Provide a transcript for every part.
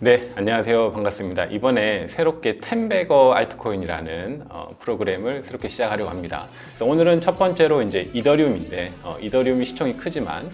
네, 안녕하세요. 반갑습니다. 이번에 새롭게 텐베거 알트코인이라는 프로그램을 새롭게 시작하려고 합니다. 오늘은 첫 번째로 이제 이더리움인데, 이더리움이 시총이 크지만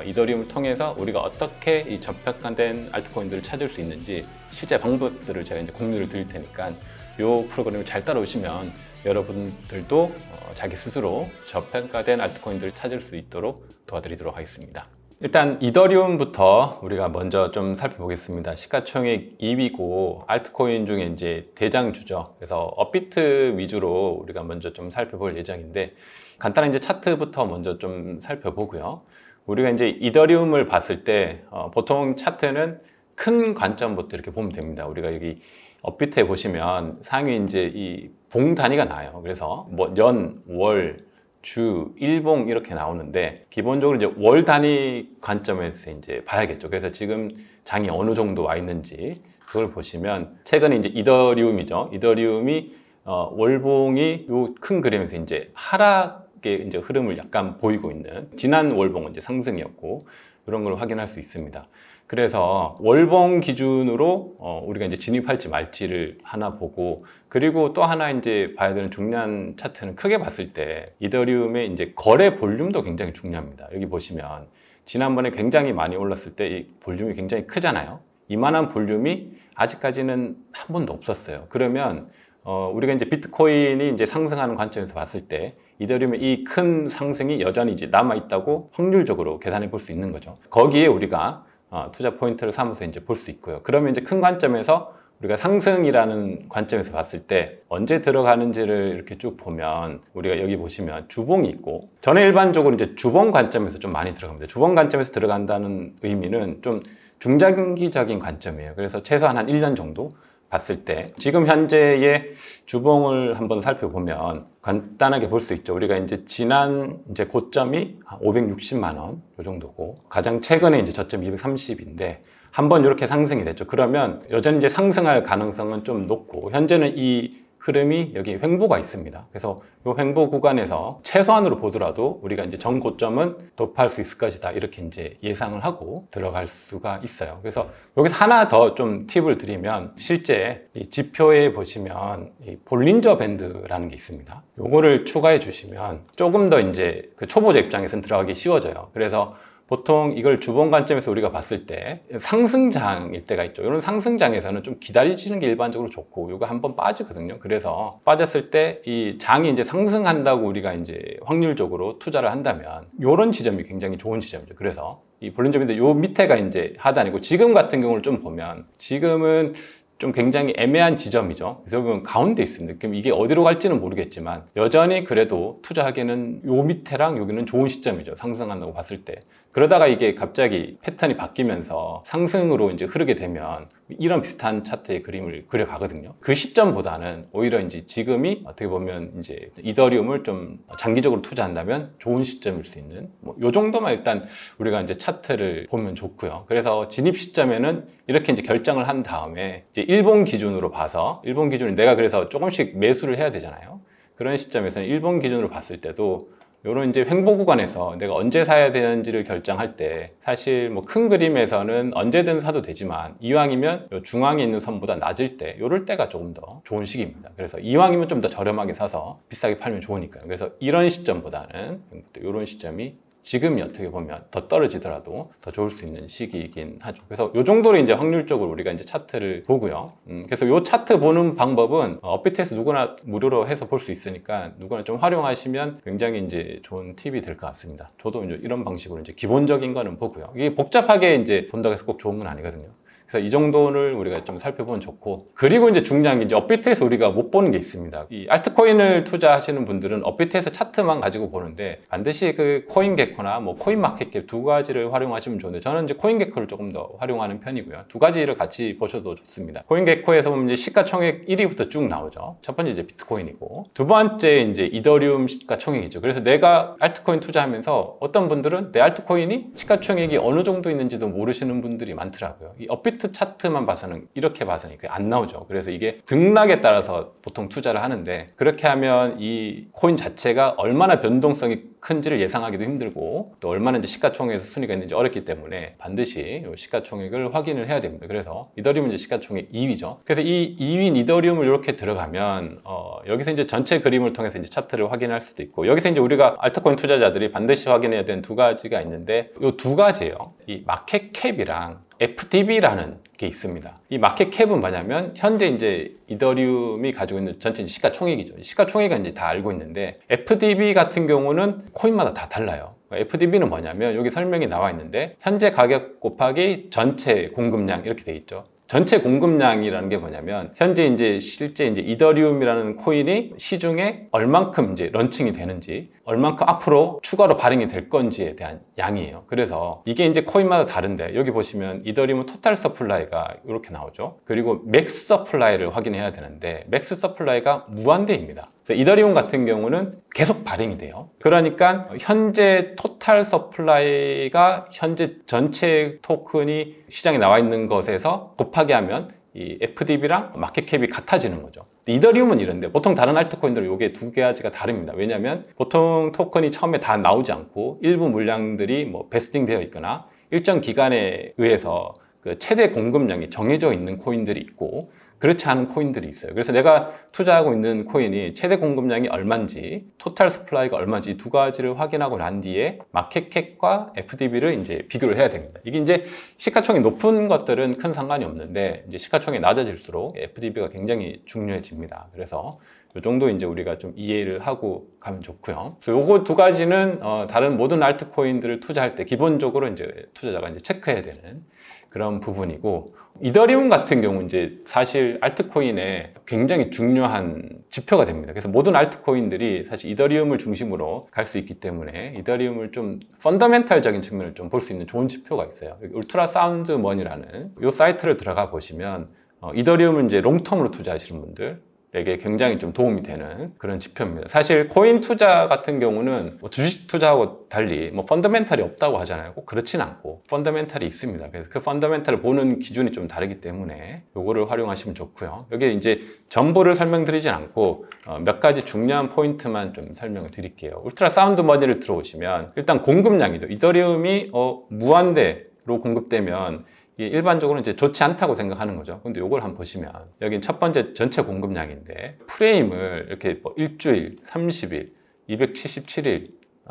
이더리움을 통해서 우리가 어떻게 이 저평가된 알트코인들을 찾을 수 있는지 실제 방법들을 제가 이제 공유를 드릴 테니까 이 프로그램을 잘 따라오시면 여러분들도 자기 스스로 저평가된 알트코인들을 찾을 수 있도록 도와드리도록 하겠습니다. 일단 이더리움부터 우리가 먼저 좀 살펴보겠습니다. 시가총액 2위고 알트코인 중에 이제 대장주죠. 그래서 업비트 위주로 우리가 먼저 좀 살펴볼 예정인데, 간단한 이제 차트부터 먼저 좀 살펴보고요. 우리가 이제 이더리움을 봤을 때 보통 차트는 큰 관점부터 이렇게 보면 됩니다. 우리가 여기 업비트에 보시면 상위 이제 이 봉 단위가 나요. 그래서 뭐 년, 월, 주, 일봉 이렇게 나오는데, 기본적으로 이제 월 단위 관점에서 이제 봐야겠죠. 그래서 지금 장이 어느 정도 와 있는지 그걸 보시면, 최근에 이제 이더리움이죠. 이더리움이 월봉이 요 큰 그림에서 이제 하락의 이제 흐름을 약간 보이고 있는, 지난 월봉은 이제 상승이었고 이런 걸 확인할 수 있습니다. 그래서 월봉 기준으로 우리가 이제 진입할지 말지를 하나 보고, 그리고 또 하나 이제 봐야 되는 중요한 차트는 크게 봤을 때 이더리움의 이제 거래 볼륨도 굉장히 중요합니다. 여기 보시면 지난번에 굉장히 많이 올랐을 때 이 볼륨이 굉장히 크잖아요. 이만한 볼륨이 아직까지는 한 번도 없었어요. 그러면 우리가 이제 비트코인이 이제 상승하는 관점에서 봤을 때 이더리움의 이 큰 상승이 여전히 이제 남아 있다고 확률적으로 계산해 볼 수 있는 거죠. 거기에 우리가 투자 포인트를 삼아서 이제 볼 수 있고요. 그러면 이제 큰 관점에서 우리가 상승이라는 관점에서 봤을 때 언제 들어가는지를 이렇게 쭉 보면, 우리가 여기 보시면 주봉이 있고, 저는 일반적으로 이제 주봉 관점에서 좀 많이 들어갑니다. 주봉 관점에서 들어간다는 의미는 좀 중장기적인 관점이에요. 그래서 최소한 한 1년 정도 봤을 때 지금 현재의 주봉을 한번 살펴보면 간단하게 볼 수 있죠. 우리가 이제 지난 이제 고점이 한 560만 원 이 정도고, 가장 최근에 이제 저점이 230인데 한번 이렇게 상승이 됐죠. 그러면 여전히 이제 상승할 가능성은 좀 높고, 현재는 이 흐름이 여기 횡보가 있습니다. 그래서 이 횡보 구간에서 최소한으로 보더라도 우리가 이제 전 고점은 돌파할 수 있을 것이다, 이렇게 이제 예상을 하고 들어갈 수가 있어요. 그래서 여기서 하나 더 좀 팁을 드리면, 실제 이 지표에 보시면 이 볼린저 밴드라는 게 있습니다. 요거를 추가해 주시면 조금 더 이제 그 초보자 입장에서는 들어가기 쉬워져요. 그래서 보통 이걸 주봉 관점에서 우리가 봤을 때 상승장일 때가 있죠. 이런 상승장에서는 좀 기다리시는 게 일반적으로 좋고, 이거 한번 빠지거든요. 그래서 빠졌을 때 이 장이 이제 상승한다고 우리가 이제 확률적으로 투자를 한다면 이런 지점이 굉장히 좋은 지점이죠. 그래서 이 볼린저밴드 요 밑에가 이제 하단이고, 지금 같은 경우를 좀 보면 지금은 좀 굉장히 애매한 지점이죠. 그래서 보면 가운데 있습니다. 그럼 이게 어디로 갈지는 모르겠지만 여전히 그래도 투자하기에는 요 밑에랑 여기는 좋은 시점이죠. 상승한다고 봤을 때. 그러다가 이게 갑자기 패턴이 바뀌면서 상승으로 이제 흐르게 되면 이런 비슷한 차트의 그림을 그려가거든요. 그 시점보다는 오히려 이제 지금이 어떻게 보면 이제 이더리움을 좀 장기적으로 투자한다면 좋은 시점일 수 있는, 요 정도만 일단 우리가 이제 차트를 보면 좋고요. 그래서 진입 시점에는 이렇게 이제 결정을 한 다음에 이제 일본 기준으로 봐서, 일본 기준은 내가 그래서 조금씩 매수를 해야 되잖아요. 그런 시점에서는 일본 기준으로 봤을 때도 이런 이제 횡보 구간에서 내가 언제 사야 되는지를 결정할 때, 사실 뭐 큰 그림에서는 언제든 사도 되지만 이왕이면 요 중앙에 있는 선보다 낮을 때, 요럴 때가 조금 더 좋은 시기입니다. 그래서 이왕이면 좀 더 저렴하게 사서 비싸게 팔면 좋으니까요. 그래서 이런 시점보다는 이런 시점이 지금이 어떻게 보면 더 떨어지더라도 더 좋을 수 있는 시기이긴 하죠. 그래서 이 정도로 이제 확률적으로 우리가 이제 차트를 보고요. 그래서 이 차트 보는 방법은 업비트에서 누구나 무료로 해서 볼 수 있으니까 누구나 좀 활용하시면 굉장히 이제 좋은 팁이 될 것 같습니다. 저도 이제 이런 방식으로 이제 기본적인 거는 보고요. 이게 복잡하게 이제 본다고 해서 꼭 좋은 건 아니거든요. 그래서 이 정도를 우리가 좀 살펴보면 좋고, 그리고 이제 중요한 게 이제 업비트에서 우리가 못 보는 게 있습니다. 이 알트코인을 투자하시는 분들은 업비트에서 차트만 가지고 보는데, 반드시 그 코인게코나 뭐 코인마켓캡 두 가지를 활용하시면 좋은데, 저는 이제 코인게코를 조금 더 활용하는 편이고요. 두 가지를 같이 보셔도 좋습니다. 코인게코에서 보면 이제 시가총액 1위부터 쭉 나오죠. 첫 번째 이제 비트코인이고, 두 번째 이제 이더리움 시가총액이죠. 그래서 내가 알트코인 투자하면서 어떤 분들은 내 알트코인이 시가총액이 어느 정도 있는지도 모르시는 분들이 많더라고요. 이 업비트 스트릭트 차트만 봐서는 이렇게 봐서는 안 나오죠. 그래서 이게 등락에 따라서 보통 투자를 하는데, 그렇게 하면 이 코인 자체가 얼마나 변동성이 큰지를 예상하기도 힘들고 또 얼마나 이제 시가총액에서 순위가 있는지 어렵기 때문에 반드시 이 시가총액을 확인을 해야 됩니다. 그래서 이더리움은 이제 시가총액 2위죠. 그래서 이 2위인 이더리움을 이렇게 들어가면 여기서 이제 전체 그림을 통해서 이제 차트를 확인할 수도 있고, 여기서 이제 우리가 알트코인 투자자들이 반드시 확인해야 되는 두 가지가 있는데, 이 두 가지예요. 이 마켓캡이랑 FDB라는 게 있습니다. 이 마켓캡은 뭐냐면 현재 이제 이더리움이 가지고 있는 전체 시가총액이죠. 시가총액은 이제 다 알고 있는데, FDB 같은 경우는 코인마다 다 달라요. FDB는 뭐냐면 여기 설명이 나와 있는데, 현재 가격 곱하기 전체 공급량 이렇게 돼 있죠. 전체 공급량이라는 게 뭐냐면 현재 이제 실제 이제 이더리움이라는 코인이 시중에 얼만큼 이제 런칭이 되는지, 얼만큼 앞으로 추가로 발행이 될 건지에 대한 양이에요. 그래서 이게 이제 코인마다 다른데, 여기 보시면 이더리움은 토탈 서플라이가 이렇게 나오죠. 그리고 맥스 서플라이를 확인해야 되는데, 맥스 서플라이가 무한대입니다. 이더리움 같은 경우는 계속 발행이 돼요. 그러니까 현재 토탈 서플라이가 현재 전체 토큰이 시장에 나와 있는 것에서 곱하기 하면 이 FDB랑 마켓캡이 같아지는 거죠. 이더리움은 이런데, 보통 다른 알트코인들은 이게 두 가지가 다릅니다. 왜냐하면 보통 토큰이 처음에 다 나오지 않고 일부 물량들이 뭐 베스팅 되어 있거나 일정 기간에 의해서 그 최대 공급량이 정해져 있는 코인들이 있고, 그렇지 않은 코인들이 있어요. 그래서 내가 투자하고 있는 코인이 최대 공급량이 얼마인지, 토탈 서플라이가 얼마인지 이 두 가지를 확인하고 난 뒤에 마켓캡과 FDB를 이제 비교를 해야 됩니다. 이게 이제 시가총액이 높은 것들은 큰 상관이 없는데, 이제 시가총액이 낮아질수록 FDB가 굉장히 중요해집니다. 그래서 이 정도 이제 우리가 좀 이해를 하고 가면 좋고요. 요거 두 가지는 다른 모든 알트코인들을 투자할 때 기본적으로 이제 투자자가 이제 체크해야 되는 그런 부분이고, 이더리움 같은 경우 이제 사실 알트코인에 굉장히 중요한 지표가 됩니다. 그래서 모든 알트코인들이 사실 이더리움을 중심으로 갈 수 있기 때문에 이더리움을 좀 펀더멘탈적인 측면을 좀 볼 수 있는 좋은 지표가 있어요. 울트라 사운드 머니라는 이 사이트를 들어가 보시면 이더리움을 이제 롱텀으로 투자하시는 분들 에게 굉장히 좀 도움이 되는 그런 지표입니다. 사실 코인 투자 같은 경우는 뭐 주식 투자하고 달리 뭐 펀더멘탈이 없다고 하잖아요. 꼭 그렇진 않고 펀더멘탈이 있습니다. 그래서 그 펀더멘탈을 보는 기준이 좀 다르기 때문에 요거를 활용하시면 좋고요. 여기에 이제 전부를 설명드리진 않고 몇 가지 중요한 포인트만 좀 설명을 드릴게요. 울트라 사운드 머니를 들어오시면 일단 공급량이죠. 이더리움이 무한대로 공급되면 일반적으로 이제 좋지 않다고 생각하는 거죠. 근데 이걸 한번 보시면 여기 첫 번째 전체 공급량인데, 프레임을 이렇게 뭐 일주일, 30일, 277일,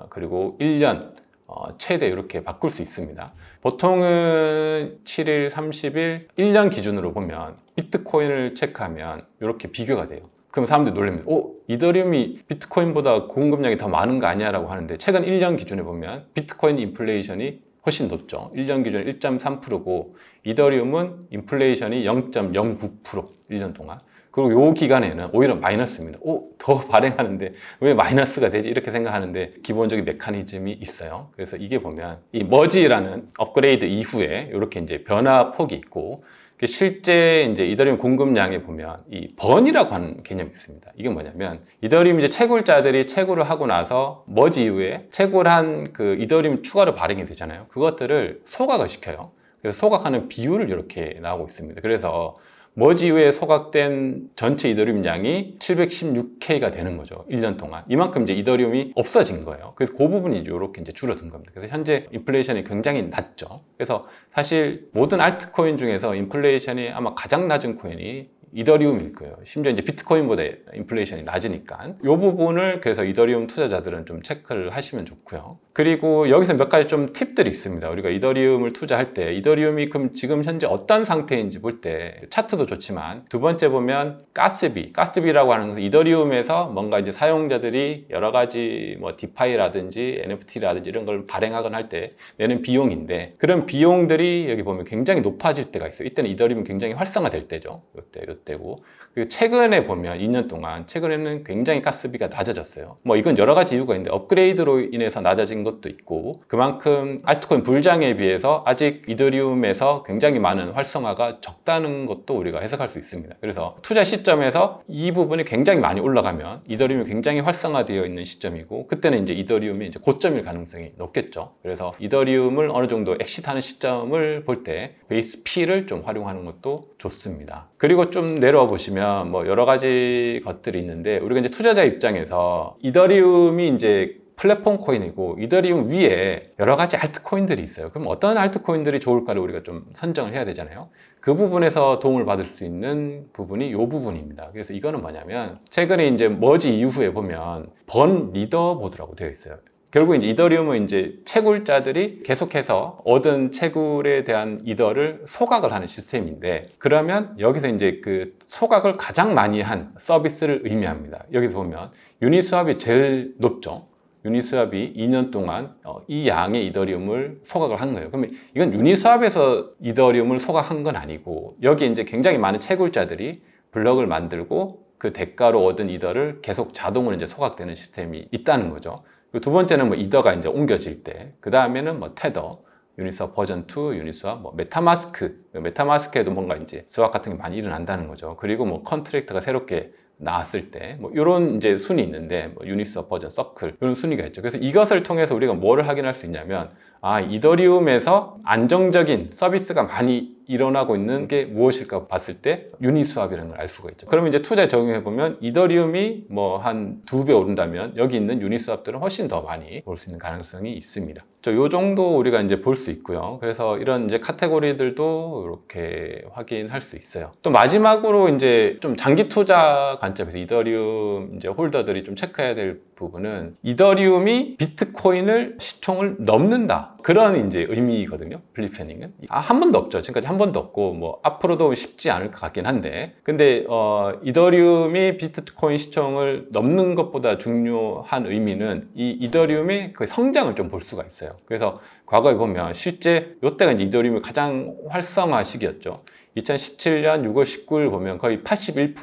그리고 1년 최대 이렇게 바꿀 수 있습니다. 보통은 7일, 30일, 1년 기준으로 보면 비트코인을 체크하면 이렇게 비교가 돼요. 그럼 사람들이 놀랍니다. 이더리움이 비트코인보다 공급량이 더 많은 거 아니야? 라고 하는데, 최근 1년 기준에 보면 비트코인 인플레이션이 훨씬 높죠. 1년 기준에 1.3%고 이더리움은 인플레이션이 0.09% 1년 동안. 그리고 요 기간에는 오히려 마이너스입니다. 더 발행하는데 왜 마이너스가 되지? 이렇게 생각하는데 기본적인 메커니즘이 있어요. 그래서 이게 보면 이 머지라는 업그레이드 이후에 이렇게 이제 변화 폭이 있고, 실제 이제 이더리움 공급량에 보면 이 번이라고 하는 개념이 있습니다. 이게 뭐냐면 이더리움 이제 채굴자들이 채굴을 하고 나서 머지 이후에 채굴한 그 이더리움 추가로 발행이 되잖아요. 그것들을 소각을 시켜요. 그래서 소각하는 비율을 이렇게 나오고 있습니다. 그래서 머지 이후에 소각된 전체 이더리움 양이 716K가 되는 거죠. 1년 동안. 이만큼 이제 이더리움이 없어진 거예요. 그래서 그 부분이 이렇게 이제 줄어든 겁니다. 그래서 현재 인플레이션이 굉장히 낮죠. 그래서 사실 모든 알트코인 중에서 인플레이션이 아마 가장 낮은 코인이 이더리움일 거예요. 심지어 이제 비트코인보다 인플레이션이 낮으니까. 이 부분을 그래서 이더리움 투자자들은 좀 체크를 하시면 좋고요. 그리고 여기서 몇 가지 좀 팁들이 있습니다. 우리가 이더리움을 투자할 때 이더리움이 그럼 지금 현재 어떤 상태인지 볼 때 차트도 좋지만, 두 번째 보면 가스비라고 하는 것은 이더리움에서 뭔가 이제 사용자들이 여러 가지 뭐 디파이라든지 NFT라든지 이런 걸 발행하거나 할 때 내는 비용인데, 그런 비용들이 여기 보면 굉장히 높아질 때가 있어요. 이때는 이더리움이 굉장히 활성화될 때죠. 이때 되고, 그리고 최근에 보면 2년 동안 최근에는 굉장히 가스비가 낮아졌어요. 뭐 이건 여러 가지 이유가 있는데 업그레이드로 인해서 낮아진 것도 있고, 그만큼 알트코인 불장에 비해서 아직 이더리움에서 굉장히 많은 활성화가 적다는 것도 우리가 해석할 수 있습니다. 그래서 투자 시점에서 이 부분이 굉장히 많이 올라가면 이더리움이 굉장히 활성화되어 있는 시점이고, 그때는 이제 이더리움이 이제 고점일 가능성이 높겠죠. 그래서 이더리움을 어느 정도 엑시트하는 시점을 볼 때 베이스 P를 좀 활용하는 것도 좋습니다. 그리고 좀 내려와 보시면 뭐 여러 가지 것들이 있는데, 우리가 이제 투자자 입장에서 이더리움이 이제 플랫폼 코인이고 이더리움 위에 여러 가지 알트코인들이 있어요. 그럼 어떤 알트코인들이 좋을까를 우리가 좀 선정을 해야 되잖아요. 그 부분에서 도움을 받을 수 있는 부분이 이 부분입니다. 그래서 이거는 뭐냐면, 최근에 이제 머지 이후에 보면 번 리더보드라고 되어 있어요. 결국 이제 이더리움은 이제 채굴자들이 계속해서 얻은 채굴에 대한 이더를 소각을 하는 시스템인데, 그러면 여기서 이제 그 소각을 가장 많이 한 서비스를 의미합니다. 여기서 보면 유니스왑이 제일 높죠. 유니스왑이 2년 동안 이 양의 이더리움을 소각을 한 거예요. 그러면 이건 유니스왑에서 이더리움을 소각한 건 아니고, 여기 이제 굉장히 많은 채굴자들이 블럭을 만들고 그 대가로 얻은 이더를 계속 자동으로 이제 소각되는 시스템이 있다는 거죠. 두 번째는 뭐 이더가 이제 옮겨질 때, 그 다음에는 뭐 테더, 유니스왑 버전 2, 유니스왑 뭐 메타마스크에도 뭔가 이제 스왑 같은 게 많이 일어난다는 거죠. 그리고 뭐 컨트랙트가 새롭게 나왔을 때 뭐 이런 이제 순위 있는데, 뭐 유니스왑 버전 서클 이런 순위가 있죠. 그래서 이것을 통해서 우리가 뭐를 확인할 수 있냐면, 이더리움에서 안정적인 서비스가 많이 일어나고 있는 게 무엇일까 봤을 때 유니스왑이라는 걸 알 수가 있죠. 그러면 이제 투자에 적용해 보면 이더리움이 뭐 한 2배 오른다면 여기 있는 유니스왑들은 훨씬 더 많이 올 수 있는 가능성이 있습니다. 요 정도 우리가 이제 볼 수 있고요. 그래서 이런 이제 카테고리들도 이렇게 확인할 수 있어요. 또 마지막으로 이제 좀 장기 투자 관점에서 이더리움 이제 홀더들이 좀 체크해야 될 부분은, 이더리움이 비트코인을 시총을 넘는다, 그런 이제 의미거든요. 플립패닝은 한 번도 없죠. 지금까지 한 번도 없고, 뭐 앞으로도 쉽지 않을 것 같긴 한데, 근데 이더리움이 비트코인 시총을 넘는 것보다 중요한 의미는 이 이더리움의 그 성장을 좀 볼 수가 있어요. 그래서 과거에 보면 실제 이때가 이제 이더리움이 가장 활성화 시기였죠. 2017년 6월 19일 보면 거의 81%,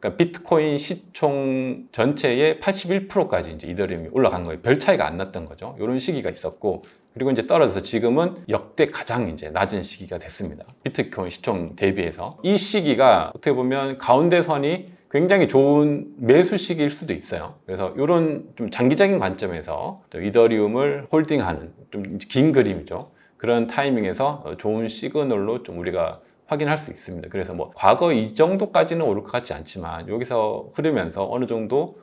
그러니까 비트코인 시총 전체의 81%까지 이제 이더리움이 올라간 거예요. 별 차이가 안 났던 거죠. 이런 시기가 있었고, 그리고 이제 떨어져서 지금은 역대 가장 이제 낮은 시기가 됐습니다. 비트코인 시총 대비해서. 이 시기가 어떻게 보면 가운데 선이 굉장히 좋은 매수 시기일 수도 있어요. 그래서 이런 좀 장기적인 관점에서 이더리움을 홀딩하는 좀 긴 그림이죠. 그런 타이밍에서 좋은 시그널로 좀 우리가 확인할 수 있습니다. 그래서 뭐 과거 이 정도까지는 오를 것 같지 않지만, 여기서 흐르면서 어느 정도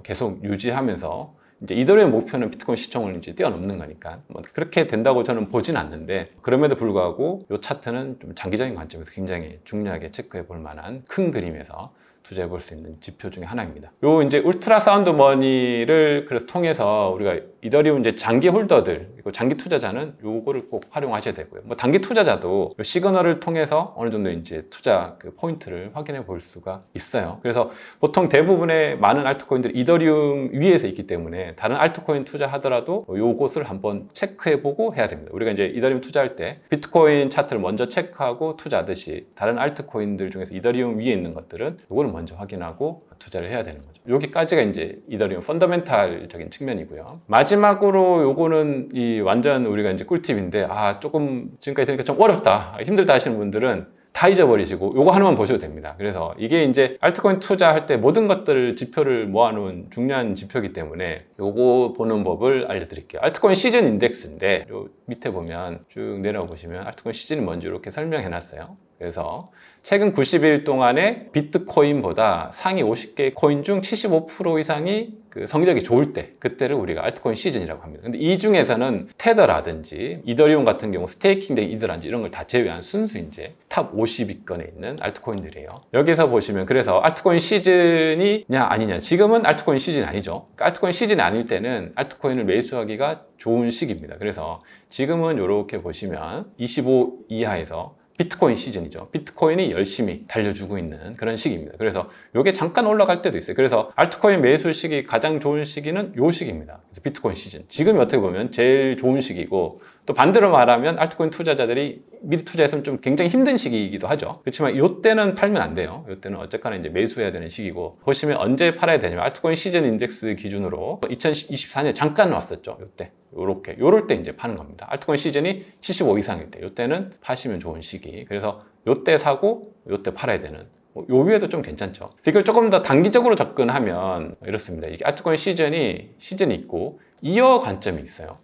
계속 유지하면서, 이제 이더리움 목표는 비트코인 시총을 이제 뛰어넘는 거니까 뭐 그렇게 된다고 저는 보진 않는데, 그럼에도 불구하고 이 차트는 좀 장기적인 관점에서 굉장히 중요하게 체크해 볼 만한 큰 그림에서 투자해 볼 수 있는 지표 중에 하나입니다. 요 이제 울트라 사운드 머니를 그래서 통해서 우리가 이더리움 이제 장기 홀더들, 그리고 장기 투자자는 요거를 꼭 활용하셔야 되고요. 뭐 단기 투자자도 요 시그널을 통해서 어느 정도 이제 투자 그 포인트를 확인해 볼 수가 있어요. 그래서 보통 대부분의 많은 알트코인들이 이더리움 위에서 있기 때문에 다른 알트코인 투자하더라도 요것을 한번 체크해 보고 해야 됩니다. 우리가 이제 이더리움 투자할 때 비트코인 차트를 먼저 체크하고 투자하듯이, 다른 알트코인들 중에서 이더리움 위에 있는 것들은 요거를 먼저 확인하고 투자를 해야 되는 거죠. 여기까지가 이제 이더리움 펀더멘탈적인 측면이고요. 마지막으로 요거는 이 완전 우리가 이제 꿀팁인데, 조금 지금까지 들으니까 좀 어렵다, 힘들다 하시는 분들은 다 잊어버리시고 요거 하나만 보셔도 됩니다. 그래서 이게 이제 알트코인 투자할 때 모든 것들 지표를 모아놓은 중요한 지표이기 때문에 요거 보는 법을 알려드릴게요. 알트코인 시즌 인덱스인데, 요 밑에 보면 쭉 내려와 보시면 알트코인 시즌이 뭔지 이렇게 설명해 놨어요. 그래서 최근 90일 동안에 비트코인보다 상위 50개 코인 중 75% 이상이 그 성적이 좋을 때, 그때를 우리가 알트코인 시즌이라고 합니다. 근데 이 중에서는 테더라든지 이더리움 같은 경우 스테이킹 된 이더라든지 이런 걸 다 제외한 순수 이제 탑 50위권에 있는 알트코인들이에요. 여기서 보시면 그래서 알트코인 시즌이냐 아니냐, 지금은 알트코인 시즌이 아니죠. 그러니까 알트코인 시즌이 아닐 때는 알트코인을 매수하기가 좋은 시기입니다. 그래서 지금은 이렇게 보시면 25 이하에서 비트코인 시즌이죠. 비트코인이 열심히 달려주고 있는 그런 시기입니다. 그래서 이게 잠깐 올라갈 때도 있어요. 그래서 알트코인 매수 시기 가장 좋은 시기는 요 시기입니다. 그래서 비트코인 시즌. 지금이 어떻게 보면 제일 좋은 시기고, 또 반대로 말하면 알트코인 투자자들이 미리 투자했으면 좀 굉장히 힘든 시기이기도 하죠. 그렇지만 이때는 팔면 안 돼요. 이때는 어쨌거나 이제 매수해야 되는 시기고, 보시면 언제 팔아야 되냐면 알트코인 시즌 인덱스 기준으로 2024년 잠깐 왔었죠. 이때. 요럴 때 이제 파는 겁니다. 알트코인 시즌이 75 이상일 때, 요때는 파시면 좋은 시기. 그래서 요때 사고 요때 팔아야 되는, 요 위에도 좀 괜찮죠. 이걸 조금 더 단기적으로 접근하면 이렇습니다. 이게 알트코인 시즌이 있고 이어 관점이 있어요.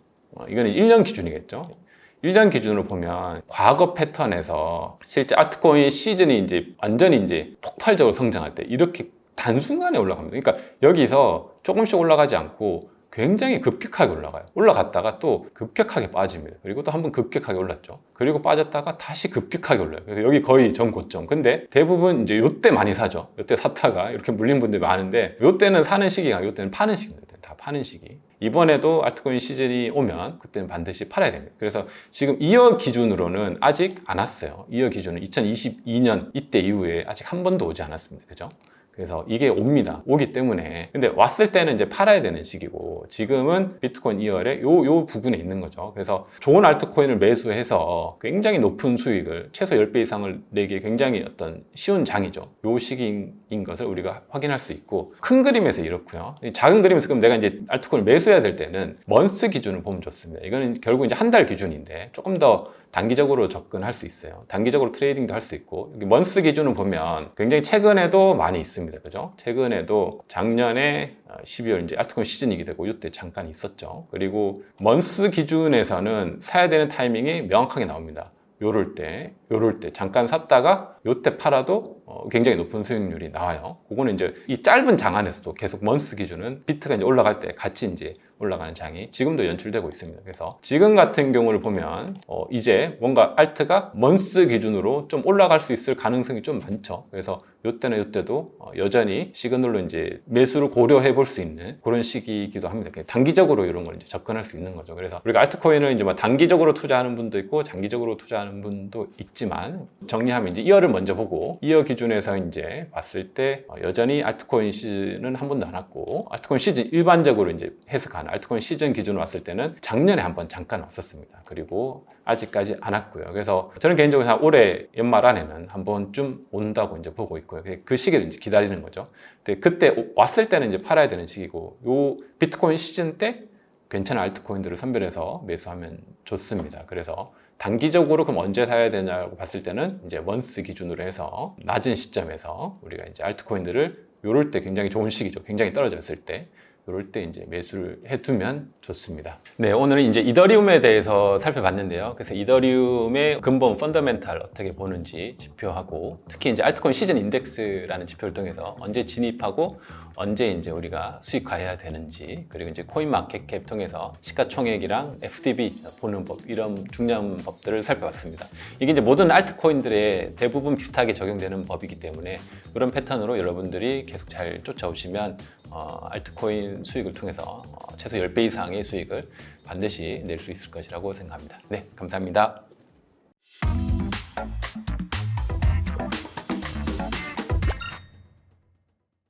이거는 1년 기준이겠죠. 1년 기준으로 보면 과거 패턴에서 실제 알트코인 시즌이 이제 완전히 이제 폭발적으로 성장할 때 이렇게 단순간에 올라갑니다. 그러니까 여기서 조금씩 올라가지 않고 굉장히 급격하게 올라가요. 올라갔다가 또 급격하게 빠집니다. 그리고 또 한번 급격하게 올랐죠. 그리고 빠졌다가 다시 급격하게 올라요. 그래서 여기 거의 전고점. 근데 대부분 이제 요때 많이 사죠. 요때 샀다가 이렇게 물린 분들이 많은데, 요때는 사는 시기가, 요때는 파는 시기입니다. 다 파는 시기. 이번에도 알트코인 시즌이 오면 그때는 반드시 팔아야 됩니다. 그래서 지금 2월 기준으로는 아직 안 왔어요. 2월 기준은 2022년 이때 이후에 아직 한 번도 오지 않았습니다. 그죠? 그래서 이게 오기 때문에, 근데 왔을 때는 이제 팔아야 되는 시기고, 지금은 비트코인 2월에 요 부분에 있는 거죠. 그래서 좋은 알트코인을 매수해서 굉장히 높은 수익을, 최소 10배 이상을 내기 굉장히 어떤 쉬운 장이죠. 요 시기인 것을 우리가 확인할 수 있고, 큰 그림에서 이렇고요. 작은 그림에서 그럼 내가 이제 알트코인을 매수해야 될 때는 먼스 기준을 보면 좋습니다. 이거는 결국 이제 한 달 기준인데 조금 더 단기적으로 접근할 수 있어요. 단기적으로 트레이딩도 할 수 있고, 여기 먼스 기준을 보면 굉장히 최근에도 많이 있습니다. 그죠? 최근에도 작년에 12월 이제 알트코인 시즌이기도 되고 이때 잠깐 있었죠. 그리고 먼스 기준에서는 사야 되는 타이밍이 명확하게 나옵니다. 요럴 때 잠깐 샀다가 요때 팔아도 굉장히 높은 수익률이 나와요. 그거는 이제 이 짧은 장 안에서도 계속 먼스 기준은 비트가 이제 올라갈 때 같이 이제 올라가는 장이 지금도 연출되고 있습니다. 그래서 지금 같은 경우를 보면 이제 뭔가 알트가 먼스 기준으로 좀 올라갈 수 있을 가능성이 좀 많죠. 그래서 요때도 여전히 시그널로 이제 매수를 고려해 볼 수 있는 그런 시기이기도 합니다. 단기적으로 이런 걸 이제 접근할 수 있는 거죠. 그래서 우리가 알트코인을 이제 뭐 단기적으로 투자하는 분도 있고 장기적으로 투자하는 분도 있지만, 정리하면 이제 이어를 먼저 보고, 이어 기준에서 이제 봤을 때 여전히 알트코인 시즌은 한 번도 안 왔고, 알트코인 시즌 일반적으로 이제 해석하는 알트코인 시즌 기준으로 왔을 때는 작년에 한번 잠깐 왔었습니다. 그리고 아직까지 안 왔고요. 그래서 저는 개인적으로 한 올해 연말 안에는 한 번쯤 온다고 이제 보고 있고요. 그 시기를 이제 기다리는 거죠. 근데 그때 왔을 때는 이제 팔아야 되는 시기고, 요 비트코인 시즌 때 괜찮은 알트코인들을 선별해서 매수하면 좋습니다. 그래서 단기적으로 그럼 언제 사야 되냐고 봤을 때는 이제 먼스 기준으로 해서 낮은 시점에서 우리가 이제 알트코인들을 요럴 때 굉장히 좋은 시기죠. 굉장히 떨어졌을 때. 이럴 때 이제 매수를 해두면 좋습니다. 네, 오늘은 이제 이더리움에 대해서 살펴봤는데요. 그래서 이더리움의 근본 펀더멘탈 어떻게 보는지 지표하고, 특히 이제 알트코인 시즌 인덱스라는 지표를 통해서 언제 진입하고 언제 이제 우리가 수익화해야 되는지, 그리고 이제 코인 마켓 캡 통해서 시가총액이랑 FDB 보는 법, 이런 중요한 법들을 살펴봤습니다. 이게 이제 모든 알트코인들에 대부분 비슷하게 적용되는 법이기 때문에 이런 패턴으로 여러분들이 계속 잘 쫓아오시면 알트코인 수익을 통해서 최소 10배 이상의 수익을 반드시 낼 수 있을 것이라고 생각합니다. 네, 감사합니다.